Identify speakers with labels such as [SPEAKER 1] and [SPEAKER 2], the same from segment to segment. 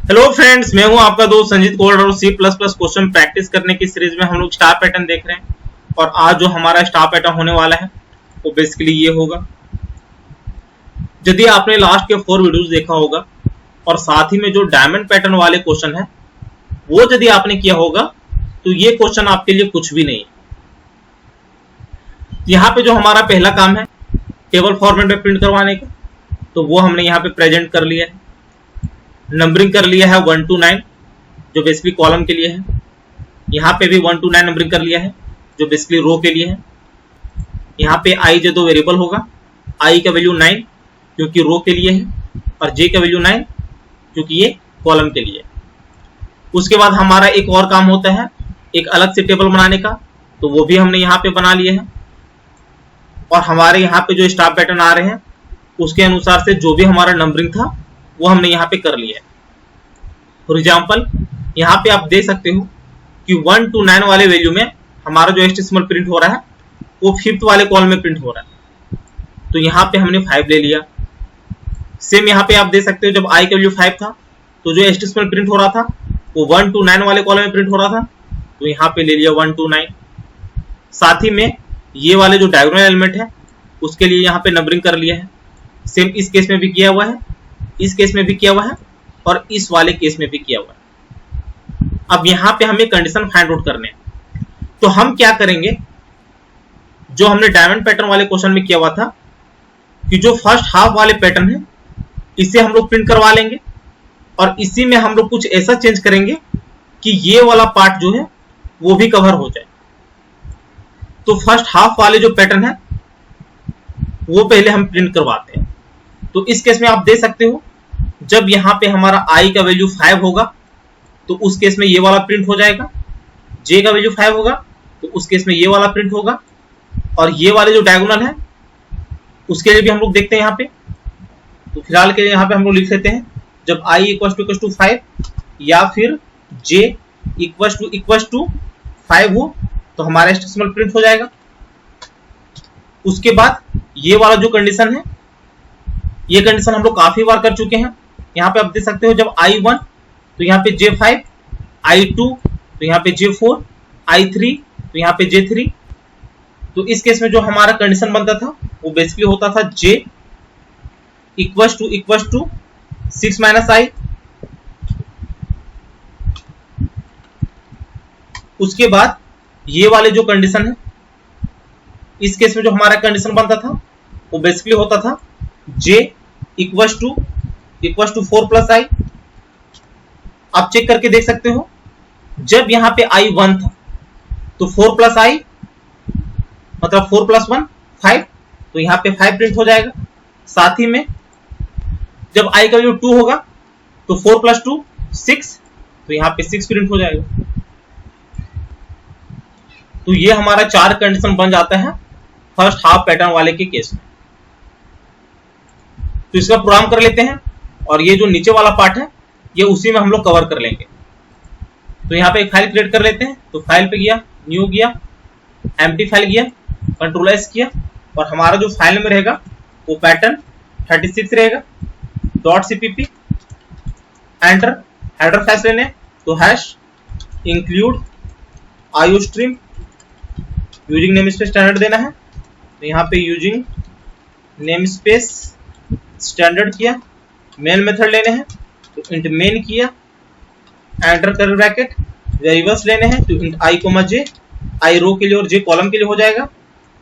[SPEAKER 1] Hello friends, मैं हूं आपका दोस्त संजीत कोड और C++ क्वेश्चन प्रैक्टिस करने की सीरीज में हम लोग स्टार पैटर्न देख रहे हैं। और आज जो हमारा स्टार पैटर्न होने वाला है वो बेसिकली ये होगा। यदि आपने लास्ट के 4 वीडियोस देखा होगा और साथ ही में जो डायमंड पैटर्न वाले क्वेश्चन है वो यदि आपने किया होगा तो ये क्वेश्चन आपके लिए कुछ भी नहीं है। यहाँ पे जो हमारा पहला काम है टेबल फॉर्मेट में प्रिंट करवाने का, तो वो हमने यहाँ पे प्रेजेंट कर लिया है। नंबरिंग कर लिया है 1 to 9 जो बेसिकली कॉलम के लिए है। यहाँ पे भी 1 to 9 नंबरिंग कर लिया है जो बेसिकली रो के लिए है। यहाँ पे i जो दो वेरिएबल होगा, i का वैल्यू 9 क्योंकि रो के लिए है और j का वैल्यू 9 क्योंकि ये कॉलम के लिए है। उसके बाद हमारा एक और काम होता है एक अलग से टेबल बनाने का, तो वो भी हमने यहाँ पे बना लिया है। और हमारे यहाँ पे जो स्टार पैटर्न आ रहे हैं उसके अनुसार से जो भी हमारा नंबरिंग था वो हमने यहाँ पे कर लिया है। फॉर एग्जाम्पल यहाँ पे आप देख सकते हो कि 1 to 9 वाले वैल्यू में हमारा जो HTML प्रिंट हो रहा है वो 5th वाले कॉलम में प्रिंट हो रहा है, तो यहाँ पे हमने 5 ले लिया। सेम यहाँ पे आप देख सकते हो जब i का वैल्यू 5 था तो जो HTML प्रिंट हो रहा था वो 1 to 9 वाले कॉलम में प्रिंट हो रहा था, तो यहाँ पे ले लिया 1 to 9। साथ ही में ये वाले जो डायगोनल एलिमेंट है उसके लिए यहाँ पे नंबरिंग कर लिया है। सेम इस केस में भी किया हुआ है, इस केस में भी किया हुआ है और इस वाले केस में भी किया हुआ है। अब यहाँ पे हमें कंडीशन फाइंड आउट करने हैं, तो हम क्या करेंगे, जो हमने डायमंड पैटर्न वाले क्वेश्चन में किया हुआ था कि जो फर्स्ट हाफ वाले पैटर्न है इसे हम लोग प्रिंट करवा लेंगे और इसी में हम लोग कुछ ऐसा चेंज करेंगे कि ये वाला पार्ट जो है वो भी कवर हो जाए। तो फर्स्ट हाफ वाले जो पैटर्न है वो पहले हम प्रिंट करवाते हैं। तो इस केस में आप देख सकते हो जब यहाँ पे हमारा i का वैल्यू 5 होगा तो उस केस में ये वाला प्रिंट हो जाएगा, j का वैल्यू 5 होगा तो उस केस में ये वाला प्रिंट होगा और ये वाले जो डायगोनल है उसके लिए भी हम लोग देखते हैं यहाँ पे। तो फिलहाल के लिए यहाँ पे हम लोग लिख लेते हैं जब i = 5 या फिर j = 5 हो तो हमारा HTML प्रिंट हो जाएगा। उसके बाद ये वाला जो कंडीशन है ये कंडीशन हम लोग काफी बार कर चुके हैं। यहाँ पे आप देख सकते हो जब i1 तो यहाँ पे j5, i2 तो यहाँ पे j4, i3 तो यहाँ पे j3। तो इस केस में जो हमारा कंडीशन बनता था वो बेसिकली होता था j = 6 - i। उसके बाद ये वाले जो कंडीशन है इस केस में जो हमारा कंडीशन बनता था वो बेसिकली होता था j = 4 + i। आप चेक करके देख सकते हो जब यहाँ पे i1 था तो 4 + i मतलब 4 + 1 5, तो यहाँ पे 5 प्रिंट हो जाएगा। साथ ही में जब i का वैल्यू 2 होगा तो 4 + 2 6, तो यहाँ पे 6 प्रिंट हो जाएगा। तो ये हमारा 4 कंडीशन बन जाता है फर्स्ट हाफ पैटर्न वाले के केस में। तो इसका प्रोग्राम कर लेते हैं और ये जो नीचे वाला पार्ट है ये उसी में हम लोग कवर कर लेंगे। तो यहाँ पे एक फाइल क्रिएट कर लेते हैं। तो फाइल पे गया, न्यू गया, एम्प्टी फाइल गया, Ctrl+S किया और हमारा जो फाइल में रहेगा वो पैटर्न 36 रहेगा। .cpp एंटर, हेडर फाइल लेने तो #include iostream using name space standard देना है। तो यहाँ पे यूजिंग नेम स्पेस स्टैंडर्ड किया। मेन मेथड लेने हैं तो इंट मेन किया, एंटर कर ब्रैकेट। वेरिएबल्स लेने हैं तो इंट i, j, i रो के लिए और j कॉलम के लिए हो जाएगा।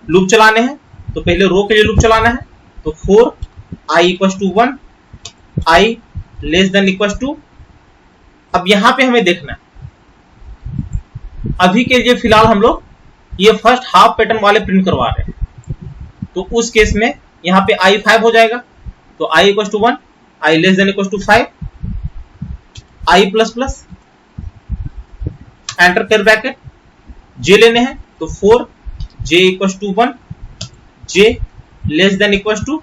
[SPEAKER 1] लूप चलाने हैं तो पहले रो के लिए लूप चलाना है तो 4 i = 1 i <= 2। अब यहाँ पे हमें देखना है, अभी के लिए फिलहाल हम लोग ये फर्स्ट हाफ पैटर्न वाले प्रिंट करवा रहे हैं, तो उस केस में यहाँ पे i 5 हो जाएगा तो i = 1 i <= 5 i ++ एंटर कर ब्रैकेट। j लेने हैं तो 4 j = 1 j <=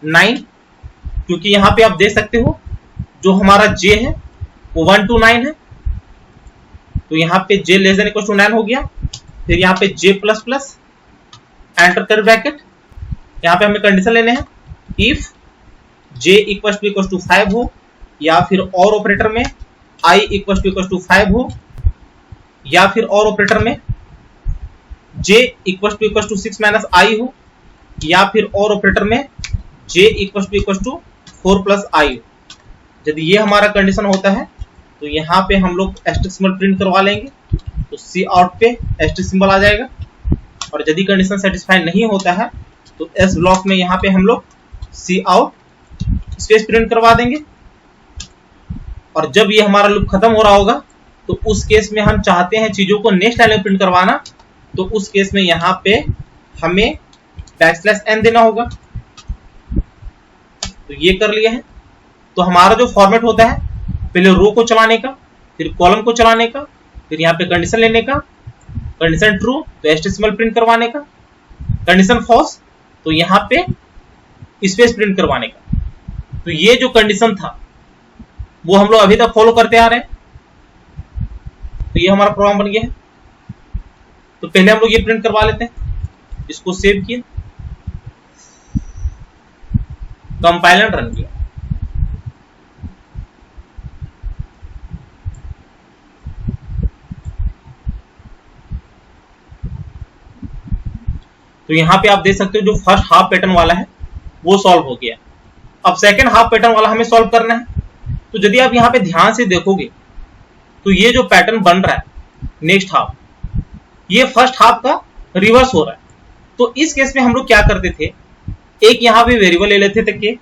[SPEAKER 1] 9, क्योंकि यहाँ पे आप देख सकते हो जो हमारा j है वो 1 to 9 है, तो यहाँ पे j <= 9 हो गया। फिर यहाँ पे j ++ एंटर कर ब्रैकेट। यहाँ पे हमें कंडीशन लेने हैं इफ j = 5 हो या फिर और ऑपरेटर में i = 5 हो, या फिर और ऑपरेटर में j = 6 - i हो, या फिर और ऑपरेटर में j = 4 + i हो। यदि ये हमारा कंडीशन होता है तो यहाँ पे हम लोग एस्टेरिस्क सिंबल प्रिंट करवा लेंगे, तो सी आउट पे एस्टेरिस्क सिंबल आ जाएगा। और यदि कंडीशन सेटिस्फाई नहीं होता है तो एस ब्लॉक में यहाँ पे हम लोग सी आउट स्पेस प्रिंट करवा देंगे। और जब ये हमारा लूप खत्म हो रहा होगा तो उस केस में हम चाहते हैं चीजों को नेक्स्ट लाइन में प्रिंट करवाना, तो उस केस में यहाँ पे हमें \n देना होगा। तो ये कर लिया है। तो हमारा जो फॉर्मेट होता है, पहले रो को चलाने का, फिर कॉलम को चलाने का, फिर यहाँ पे कंडीशन लेने का, कंडीशन ट्रू तो एस्टेरिस्क सिंबल प्रिंट करवाने का, कंडीशन फॉल्स तो यहाँ पे स्पेस प्रिंट करवाने का। तो ये जो कंडीशन था वो हम लोग अभी तक फॉलो करते आ रहे हैं। तो ये हमारा प्रोग्राम बन गया है। तो पहले हम लोग ये प्रिंट करवा लेते हैं। इसको सेव किया, कंपाइलर रन किया। तो यहाँ पे आप देख सकते हो जो फर्स्ट हाफ पैटर्न वाला है वो सॉल्व हो गया। अब सेकंड हाफ पैटर्न वाला हमें सॉल्व करना है। तो यदि आप यहाँ पे ध्यान से देखोगे तो ये जो पैटर्न बन रहा है नेक्स्ट हाफ, ये फर्स्ट हाफ का रिवर्स हो रहा है। तो इस केस में हम लोग क्या करते थे, एक यहाँ पे वेरिएबल ले लेते थे के,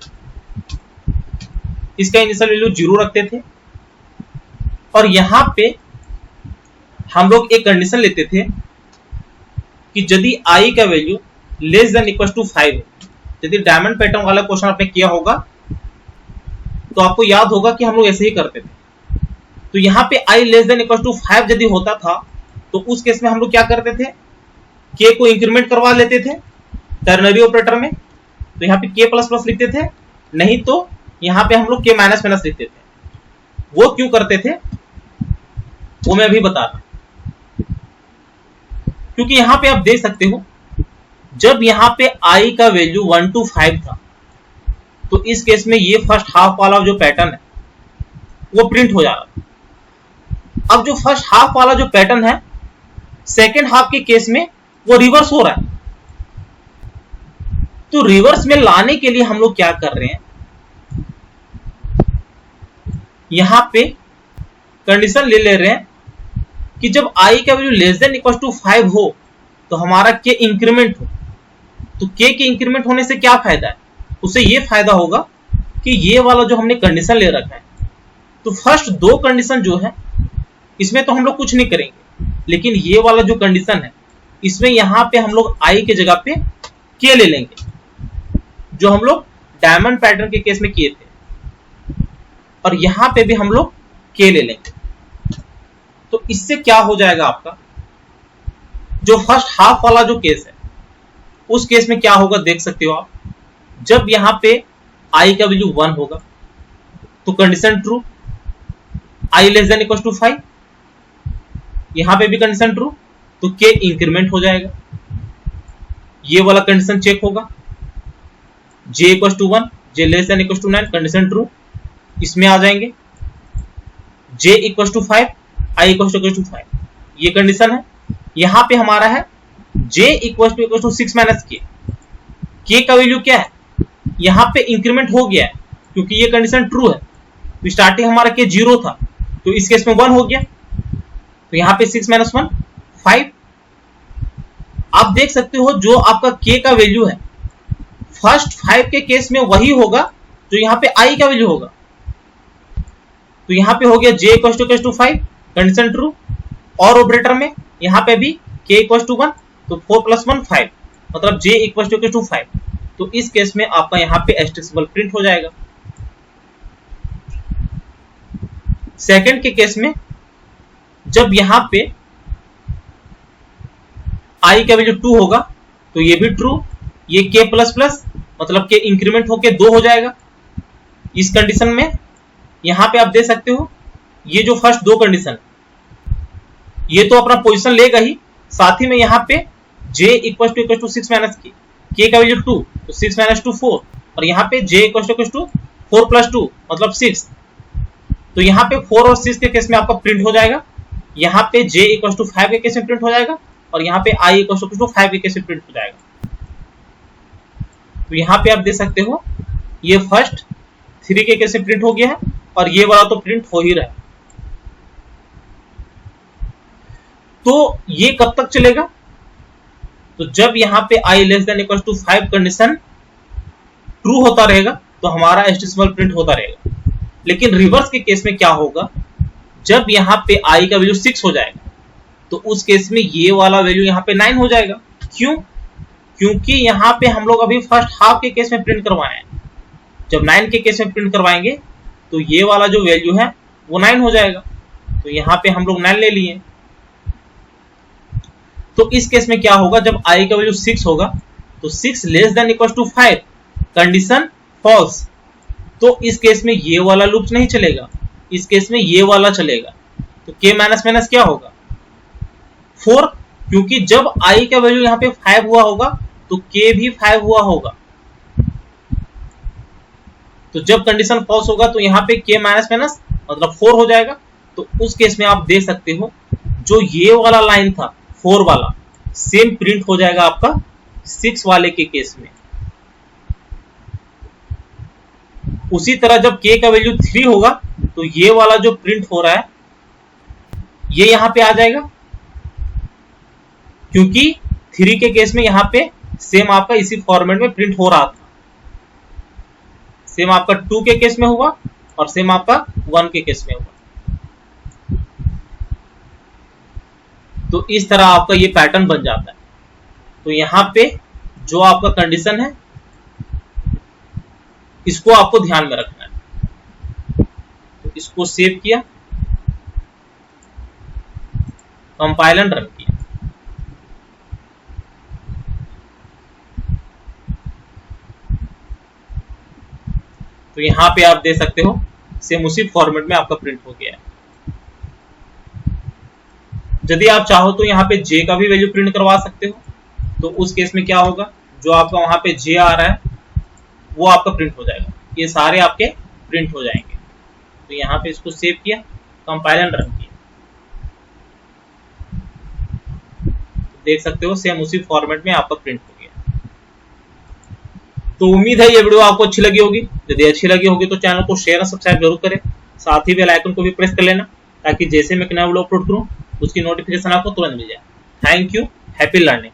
[SPEAKER 1] इसका इनिशियल वैल्यू 0 रखते थे, और यहाँ पे हम लोग एक कंडीशन लेते थे कि यदि i का वैल्यू <= 5 हो। यदि डायमंड पैटर्न वाला क्वेश्चन आपने किया होगा तो आपको याद होगा कि हम लोग ऐसे ही करते थे। तो यहाँ पे i <= 5 यदि होता था तो उस केस में हम लोग क्या करते थे, k को इंक्रीमेंट करवा लेते थे टर्नरी ऑपरेटर में। तो यहाँ पे k++ लिखते थे, नहीं तो यहाँ पे हम लोग k-, लिखते थे। वो क्यों करते थे वो मैं अभी बता रहा हूं। क्योंकि यहाँ पे आप देख सकते हो जब यहाँ पे i का वैल्यू 1 to 5 था तो इस केस में ये फर्स्ट हाफ वाला जो पैटर्न है वो प्रिंट हो जा रहा था। अब जो फर्स्ट हाफ वाला जो पैटर्न है सेकेंड हाफ के केस में वो रिवर्स हो रहा है। तो रिवर्स में लाने के लिए हम लोग क्या कर रहे हैं, यहां पे कंडीशन ले रहे हैं कि जब i का वैल्यू <= 5 हो तो हमारा k इंक्रीमेंट हो। तो k के इंक्रीमेंट होने से क्या फायदा है, उससे ये फायदा होगा कि ये वाला जो हमने कंडीशन ले रखा है, तो फर्स्ट दो कंडीशन जो है इसमें तो हम लोग कुछ नहीं करेंगे, लेकिन ये वाला जो कंडीशन है इसमें यहाँ पे हम लोग i के जगह पे k ले लेंगे, जो हम लोग डायमंड पैटर्न के केस में किए थे, और यहाँ पे भी हम लोग k ले लेंगे। तो इससे क्या हो जाएगा, आपका जो फर्स्ट हाफ वाला जो केस है उस केस में क्या होगा देख सकते हो आप। जब यहाँ पे i का वैल्यू 1 होगा तो कंडीशन ट्रू, i <= 5, यहाँ पे भी कंडीशन ट्रू तो k इंक्रीमेंट हो जाएगा। ये वाला कंडीशन चेक होगा, j = 1, j <= 9, कंडीशन ट्रू, इसमें आ जाएंगे। j = 5, i = 5, ये कंडीशन है। यहाँ पे हमारा है j = 6 - k, k का वैल्यू क्या है, यहाँ पे इंक्रीमेंट हो गया है क्योंकि ये कंडीशन ट्रू है। तो स्टार्टिंग हमारा k 0 था तो इस केस में 1 हो गया, तो यहाँ पे 6 - 1 5। आप देख सकते हो जो आपका k का वैल्यू है फर्स्ट 5 के केस में वही होगा जो यहाँ पे i का वैल्यू होगा। तो यहाँ पे हो गया j = 5, कंडीशन ट्रू, और ऑपरेटर में यहाँ पे भी k = 1 तो 4 + 1 5, मतलब j = 5। तो इस केस में आपका यहाँ पे एस्टेरिस्क सिंबल प्रिंट हो जाएगा। सेकंड के केस में जब यहाँ पे i का वैल्यू 2 होगा तो ये भी ट्रू, ये k++ मतलब k इंक्रीमेंट होके 2 हो जाएगा। इस कंडीशन में यहाँ पे आप देख सकते हो ये जो फर्स्ट दो कंडीशन ये तो अपना पोजीशन लेगा ही, साथ ही में यहाँ पे j = 6 - k का वैल्यू 2 तो 6 - 2 4, और यहाँ पे j = 4 + 2 मतलब 6, तो यहाँ पे 4 और 6 के केस में आपका प्रिंट हो जाएगा, यहाँ पे j इक्वल टू 5 के केस में प्रिंट हो जाएगा, और यहाँ पे i इक्वल टू 5 के केस में प्रिंट हो जाएगा। तो यहाँ पे आप देख सकते हो ये फर्स्ट 3 के केस में प्रिंट हो गया है, और ये वाला तो प्रिंट हो ही रहा है। तो ये कब तक चलेगा? तो जब यहाँ पे i less than equal to 5 condition true होता रहेगा तो हमारा HTML प्रिंट होता रहेगा। लेकिन रिवर्स के केस में क्या होगा, जब यहाँ पे i का वैल्यू 6 हो जाएगा तो उस केस में ये वाला वैल्यू यहाँ पे 9 हो जाएगा। क्यों? क्योंकि यहाँ पे हम लोग अभी फर्स्ट हाफ के केस में प्रिंट करवाए हैं। जब 9 के केस में प्रिंट करवाएंगे तो ये वाला जो वैल्यू है वो 9 हो जाएगा। तो यहाँ पे हम लोग 9 ले लिए। तो इस केस में क्या होगा, जब i का वैल्यू 6 होगा तो 6 less than equal to 5 condition false. तो इस केस में ये वाला लूप नहीं चलेगा, इस केस में ये वाला चलेगा। तो k माइनस माइनस क्या होगा 4, क्योंकि जब i का वैल्यू यहाँ पे 5 हुआ होगा तो k भी 5 हुआ होगा। तो जब कंडीशन फॉल्स होगा तो यहाँ पे k माइनस माइनस मतलब 4 हो जाएगा। तो उस केस में आप देख सकते हो जो ये वाला लाइन था 4 वाला सेम प्रिंट हो जाएगा आपका 6 वाले के केस में। उसी तरह जब k का वैल्यू 3 होगा तो ये वाला जो प्रिंट हो रहा है ये यहां पे आ जाएगा, क्योंकि 3 के केस में यहां पे सेम आपका इसी फॉर्मेट में प्रिंट हो रहा था। सेम आपका 2 के केस में हुआ और सेम आपका 1 के केस में हुआ। तो इस तरह आपका ये पैटर्न बन जाता है। तो यहां पे जो आपका कंडीशन है इसको आपको ध्यान में रखना है। तो इसको सेव किया, कंपाइल एंड रन किया। तो यहां पे आप देख सकते हो सेम उसी फॉर्मेट में आपका प्रिंट हो गया है। यदि आप चाहो तो यहाँ पे j का भी वैल्यू प्रिंट करवा सकते हो। तो उस केस में क्या होगा, जो आपका वहां पे j आ रहा है वो आपका प्रिंट हो जाएगा, ये सारे आपके प्रिंट हो जाएंगे। तो यहाँ पे इसको सेव किया, कंपाइल एंड रन किया। देख सकते हो सेम उसी फॉर्मेट में आपका प्रिंट हो गया। तो उम्मीद है ये वीडियो आपको अच्छी लगी होगी। यदि अच्छी लगी होगी तो चैनल को शेयर और सब्सक्राइब जरूर करें, साथ ही बेल आइकन को भी प्रेस कर लेना ताकि जैसे मैं नया वीडियो अपलोड करूं उसकी नोटिफिकेशन आपको तुरंत मिल जाए। Thank you, happy learning.